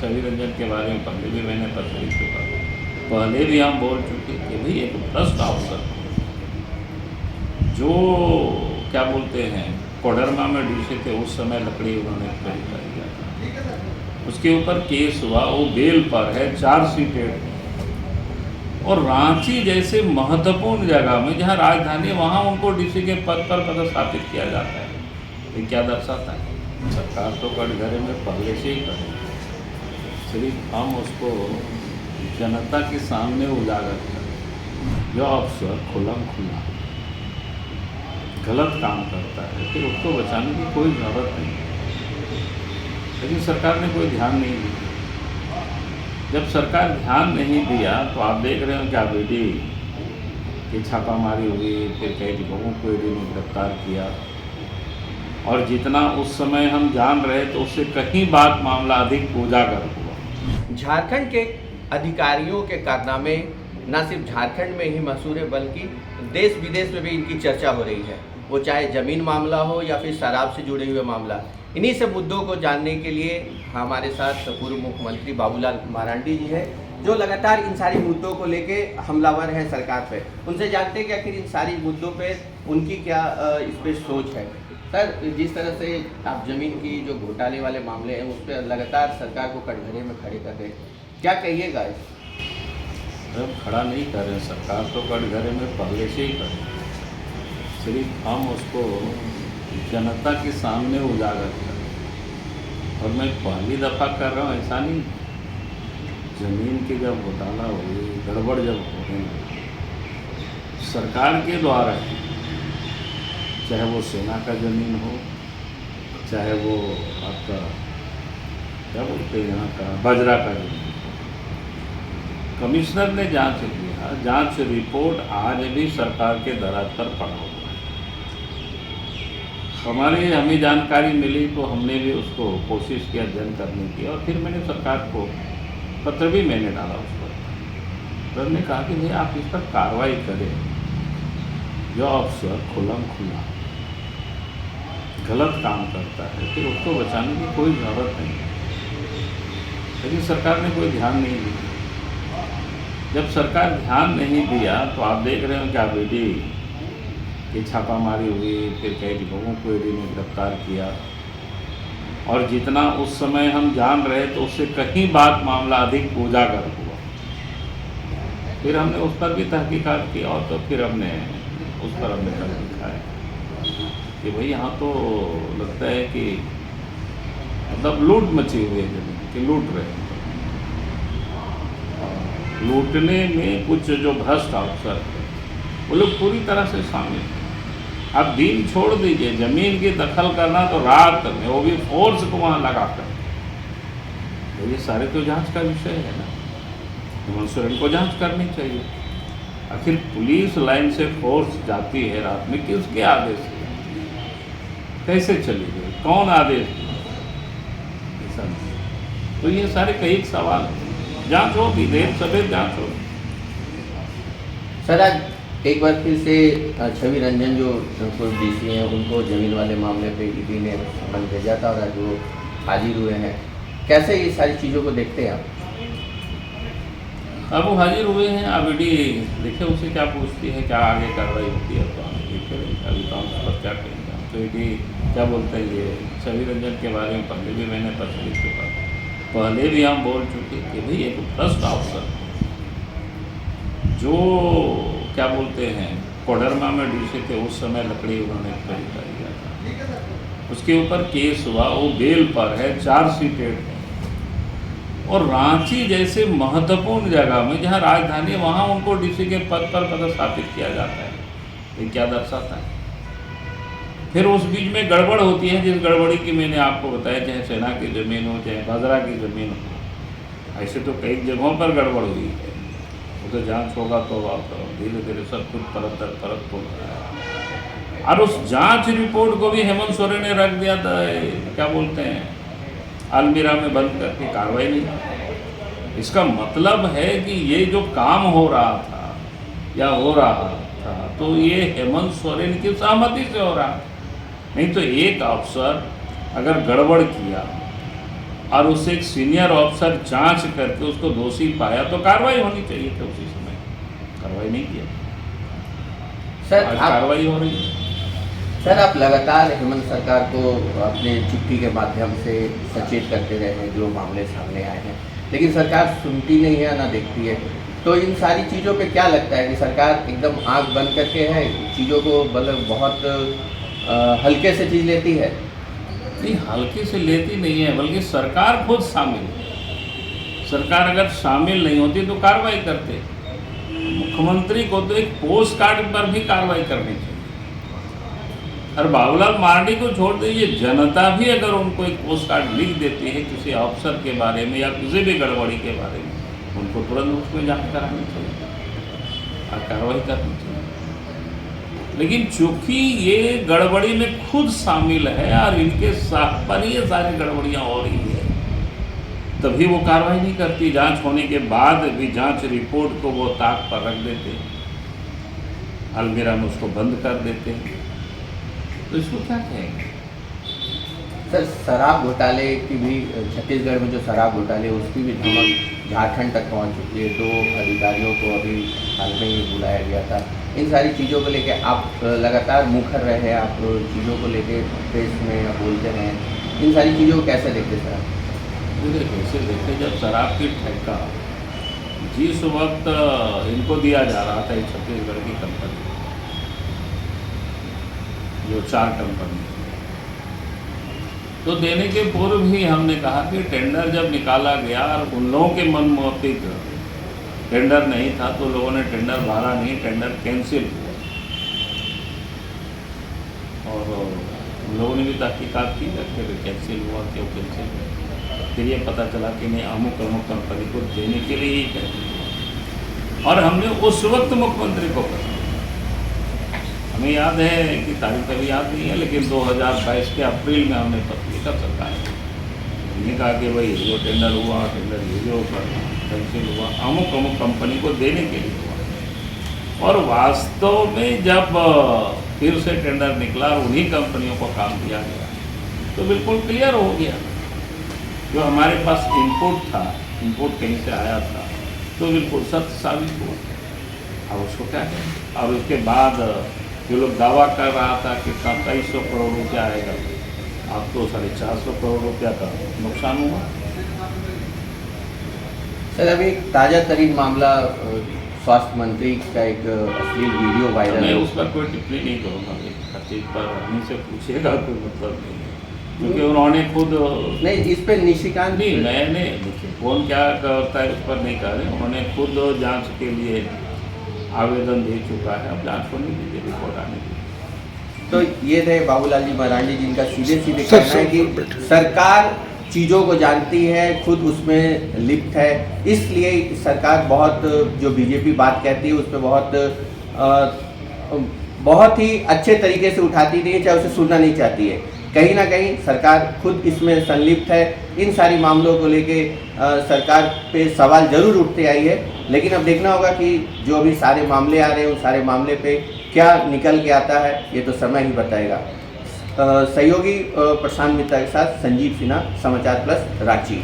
छवि रंजन के बारे में पहले भी मैंने पत्र लिख चुका, पहले भी हम बोल चुके कि भाई एक भ्रष्ट अफसर जो क्या बोलते हैं कोडरमा में डीसी थे, उस समय लकड़ी उन्होंने खरीदा दिया था, उसके ऊपर केस हुआ, वो बेल पर है, चार्जशीटेड है। और रांची जैसे महत्वपूर्ण जगह में जहाँ राजधानी है, वहाँ उनको डीसी के पद पर पदस्थापित किया जाता है। ये क्या दर्शाता है? सरकार तो कटघरे में पहले से ही करे, सिर्फ हम उसको जनता के सामने उजागर करें। जो अफसर खुल्लम खुल्ला गलत काम करता है फिर उसको बचाने की कोई ज़रूरत नहीं है, लेकिन सरकार ने कोई ध्यान नहीं दिया। जब सरकार ध्यान नहीं दिया तो आप देख रहे हो क्या ईडी की छापामारी हुई, फिर कई लोगों को ईडी ने गिरफ्तार किया, और जितना उस समय हम जान रहे तो उससे कहीं बात मामला अधिक उजागर हुआ। झारखंड के अधिकारियों के कारनामे न सिर्फ झारखंड में ही मशहूर है, बल्कि देश विदेश में भी इनकी चर्चा हो रही है। वो चाहे ज़मीन मामला हो या फिर शराब से जुड़े हुए मामला। इन्हीं सब मुद्दों को जानने के लिए हमारे साथ पूर्व मुख्यमंत्री बाबूलाल मरांडी जी है, जो लगातार इन सारी मुद्दों को लेके हमलावर हैं सरकार पे। उनसे जानते हैं कि आखिर इन सारी मुद्दों पे उनकी क्या इस पर सोच है। सर, जिस तरह से आप ज़मीन की जो घोटाले वाले मामले हैं उस पर लगातार सरकार को कटघरे में खड़े कर रहे हैं, क्या कहिएगा? अब खड़ा नहीं कर रहे, सरकार तो कटघरे में पहले से ही करे, सिर्फ हम उसको जनता के सामने उजागर करें। और मैं पहली दफ़ा कर रहा हूँ ऐसा नहीं, ज़मीन की जब घोटाला हुई, गड़बड़ जब हो रही सरकार के द्वारा, चाहे वो सेना का ज़मीन हो, चाहे वो आपका क्या बोलते हैं यहाँ का बाजरा का ज़मीन, कमिश्नर ने जांच किया, जांच रिपोर्ट आज भी सरकार के दराज पर पड़ा हुआ है। हमें जानकारी मिली तो हमने भी उसको कोशिश किया अध्ययन करने की, और फिर मैंने सरकार को पत्र भी मैंने डाला उस पर। सर ने कहा कि भाई आप इस पर कार्रवाई करें। जो अफसर खुल्लम खुल्ला गलत काम करता है फिर उसको बचाने की कोई ज़रूरत नहीं है, लेकिन सरकार ने कोई ध्यान नहीं दिया। जब सरकार ध्यान नहीं दिया तो आप देख रहे हो क्या ईडी की छापामारी हुई, फिर कई लोगों को ईडी ने गिरफ्तार किया, और जितना उस समय हम जान रहे तो उससे कहीं बात मामला अधिक उजागर हुआ। फिर हमने उस पर भी तहकीकात की, और तो फिर हमने उस पर कल लिखा है कि भाई यहाँ तो लगता है कि मतलब लूट मची हुई है जमीन कि लूट रहे हैं। लूटने में कुछ जो भ्रष्ट अफसर वो लोग पूरी तरह से शामिल हैं। आप दिन छोड़ दीजिए, ज़मीन की दखल करना तो रात में, वो भी फोर्स को वहाँ लगा कर, तो ये सारे तो जांच का विषय है ना। हेमंत सोरेन को जांच करनी चाहिए। आखिर पुलिस लाइन से फोर्स जाती है रात में, किसके आदेश से, कैसे चली गई, कौन आदेश दिया, ऐसा नहीं। तो ये सारे कई सवाल, जांच होगी, देर सवेर जांच होगी। सर, आज एक बार फिर से छवि रंजन जो पूर्व डीसी हैं उनको ज़मीन वाले मामले पे ईडी ने समन भेजा था, और आज वो हाजिर हुए हैं। कैसे ये सारी चीज़ों को देखते हैं आप? अब वो हाजिर हुए हैं, अब ईडी देखिए उसे क्या पूछती है, क्या आगे कार्रवाई होती है, तो आगे करेंगे। अभी तो हम उस पर क्या करेंगे। तो ईडी क्या बोलते हैं, ये छवि रंजन के बारे में पहले भी मैंने पत्र लिख चुका, पहले भी हम बोल चुके कि भाई एक भ्रष्ट अफसर जो क्या बोलते हैं कोडरमा में डीसी थे, उस समय लकड़ी उन्होंने खरीदा दिया था, उसके ऊपर केस हुआ, वो बेल पर है, चार्जशीटेड है। और रांची जैसे महत्वपूर्ण जगह में जहाँ राजधानी है, वहाँ उनको डीसी के पद पर पदस्थापित किया जाता है। ये क्या दर्शाता है? फिर उस बीच में गड़बड़ होती है, जिस गड़बड़ी की मैंने आपको बताया, चाहे सेना की ज़मीन हो, चाहे बाजरा की ज़मीन हो, ऐसे तो कई जगहों पर गड़बड़ हुई है। वो तो जांच होगा तो धीरे धीरे सब कुछ परत दर परत हो रहा है। और उस जांच रिपोर्ट को भी हेमंत सोरेन ने रख दिया था, क्या बोलते हैं, अलमीरा में बंद करके, कार्रवाई नहीं। इसका मतलब है कि ये जो काम हो रहा था या हो रहा था, तो ये हेमंत सोरेन की सहमति से हो रहा है। नहीं तो एक अफसर अगर गड़बड़ किया और उससे एक सीनियर ऑफिसर जांच करके उसको दोषी पाया तो कार्रवाई होनी चाहिए थी उसी समय, कार्रवाई नहीं किया। सर आज आप कार्रवाई हो रही है। सर आप लगातार हेमंत सरकार को अपने चिट्ठी के माध्यम से सचेत करते रहे हैं जो मामले सामने आए हैं, लेकिन सरकार सुनती नहीं है ना देखती है। तो इन सारी चीज़ों पे क्या लगता है कि सरकार एकदम आंख बंद करके है, चीज़ों को मतलब बहुत हल्के से चीज़ लेती है? नहीं, हल्के से लेती नहीं है, बल्कि सरकार खुद शामिल है। सरकार अगर शामिल नहीं होती तो कार्रवाई करते। मुख्यमंत्री को तो एक पोस्ट कार्ड पर भी कार्रवाई करनी चाहिए। और बाबूलाल मरांडी को छोड़ दीजिए, जनता भी अगर उनको एक पोस्ट कार्ड लिख देती है किसी अफसर के बारे में या किसी भी गड़बड़ी के बारे में, उनको तुरंत उसमें जांच करानी चाहिए और कार्रवाई करनी चाहिए। लेकिन चूंकि ये गड़बड़ी में खुद शामिल है और इनके साथ पर ये सारी गड़बड़ियाँ हो रही है, तभी वो कार्रवाई नहीं करती। जांच होने के बाद भी जांच रिपोर्ट को वो ताक पर रख देते, अलमीरा में उसको बंद कर देते, तो इसको क्या कहेंगे? सर शराब घोटाले की भी, छत्तीसगढ़ में जो शराब घोटाले उसकी भी धमक झारखंड तक पहुंच चुकी है। 2 अधिकारियों को अभी हाल में ही बुलाया गया था। इन सारी चीज़ों को लेके आप लगातार मुखर रहे हैं, आप चीज़ों को लेके प्रेस में बोलते हैं, इन सारी चीज़ों को कैसे देखते सर आप? मुझे कैसे देखे, जब शराब की ठेका जिस वक्त इनको दिया जा रहा था, छत्तीसगढ़ की कंपनी जो 4 कंपनी, तो देने के पूर्व ही हमने कहा कि टेंडर जब निकाला गया और उन लोगों के मन मुताबिक टेंडर नहीं था तो लोगों ने टेंडर भरा नहीं, टेंडर कैंसिल हुआ। और उन लोगों ने भी तहकीकात की कि कैंसिल हुआ, क्यों कैंसिल हुआ। फिर ये पता चला कि नहीं, अमुक अमुक कंपनी को देने के लिए ही कैंसिल। और हमने उस वक्त मुख्यमंत्री को कहा, हमें याद है कि तारीख अभी याद नहीं है, लेकिन 2022 के अप्रैल में हमने पत्र लिखा सरकार को। हमने कहा कि भाई जो टेंडर हुआ, टेंडर ये जो कैंसिल हुआ, अमुक अमुक कंपनी को देने के लिए हुआ। और वास्तव में जब फिर से टेंडर निकला और उन्हीं कंपनियों को काम दिया गया, तो बिल्कुल क्लियर हो गया जो हमारे पास इनपुट था, इनपुट कहीं से आया था, तो बिल्कुल सत्य साबित हुआ। अब उसको क्या करें? और उसके बाद जो लोग दावा कर रहा था कि 2700 करोड़ रुपया आएगा, अब तो 450 करोड़ रुपया का नुकसान हुआ। सर अभी एक ताज़ा तरीन मामला, स्वास्थ्य मंत्री का एक अश्लील वीडियो वायरल मैं है। उस पर कोई टिप्पणी नहीं करूँगा, हर चीज़ पर अपने से पूछेगा कोई मतलब नहीं है, क्योंकि उन्होंने खुद नहीं, इस पर निशिकांत नहीं, मैंने देखिए कौन क्या करता है उस पर नहीं कर रहे। उन्होंने खुद जांच के लिए आवेदन दे चुका है, अब जांच होने दीजिए, रिपोर्ट आने दीजिए। तो ये थे बाबूलाल जी मरांडी, जिनका सीधे सीधे कहना है कि सरकार चीज़ों को जानती है, खुद उसमें लिप्त है, इसलिए सरकार बहुत, जो बीजेपी बात कहती है उस पर बहुत ही अच्छे तरीके से उठाती नहीं है, चाहे उसे सुनना नहीं चाहती है। कहीं ना कहीं सरकार खुद इसमें संलिप्त है। इन सारी मामलों को लेके सरकार पे सवाल जरूर उठते आई है, लेकिन अब देखना होगा कि जो अभी सारे मामले आ रहे हैं उन सारे मामले पे क्या निकल के आता है, ये तो समय ही बताएगा। सहयोगी प्रशांत मित्रा के साथ संजीव सिन्हा, समाचार प्लस, रांची।